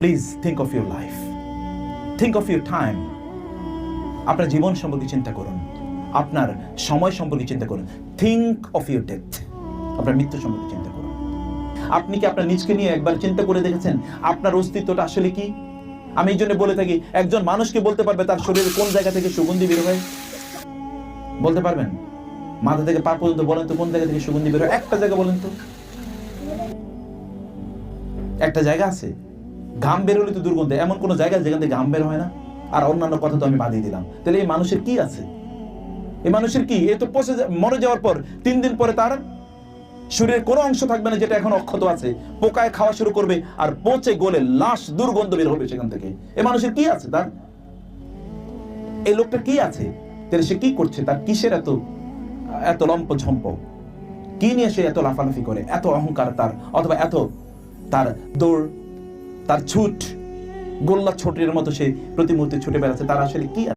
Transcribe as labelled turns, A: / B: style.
A: Please think of your life, think of your time. আপনার জীবন সম্পর্কে চিন্তা করুন, আপনার সময় সম্পর্কে চিন্তা করুন। থিঙ্ক অফ ইউর ডেথ, আপনার মৃত্যু সম্পর্কে চিন্তা করুন। আপনি কি আপনার নিজকে নিয়ে একবার চিন্তা করে দেখেছেন আপনার অস্তিত্বটা আসলে কি? আমি এই জন্য বলে থাকি, একজন মানুষকে বলতে পারবে তার শরীরের কোন জায়গা থেকে সুগন্ধি বের হয়? বলতে পারবেন? মাথা থেকে পা পর্যন্ত বলেন তো কোন জায়গা থেকে সুগন্ধি বের হয়? একটা জায়গা বলেন তো। একটা জায়গা আছে? ঘাম বের হলে তো দুর্গন্ধ, এমন কোন জায়গা যেখান থেকে ঘাম বের হয় না? আর অন্যান্য কথা তো আমি বাদিয়ে দিলাম। তাহলে এই মানুষের কি আছে? এই মানুষের কি? এ তো মরে যাওয়ার পর 3 দিন পরে তার শরীরের কোনো অংশ থাকবে না যেটা এখন অক্ষত আছে, পোকায় খাওয়া শুরু করবে আর পচে গলে লাশ দুর্গন্ধ বের হবে সেখান থেকে। এই মানুষের কি আছে? তার এই লোকটা কি আছে? তাহলে সে কি করছে? তার কিসের এত লম্প ঝম্প? কি নিয়ে সে এত লাফালাফি করে, এত অহংকার তার, অথবা এত তার দৌড়, তার ছুট, গোল্লা ছোটের মতো সে প্রতি মুহূর্তে ছুটে বেড়াচ্ছে? তার আসলে কি আছে?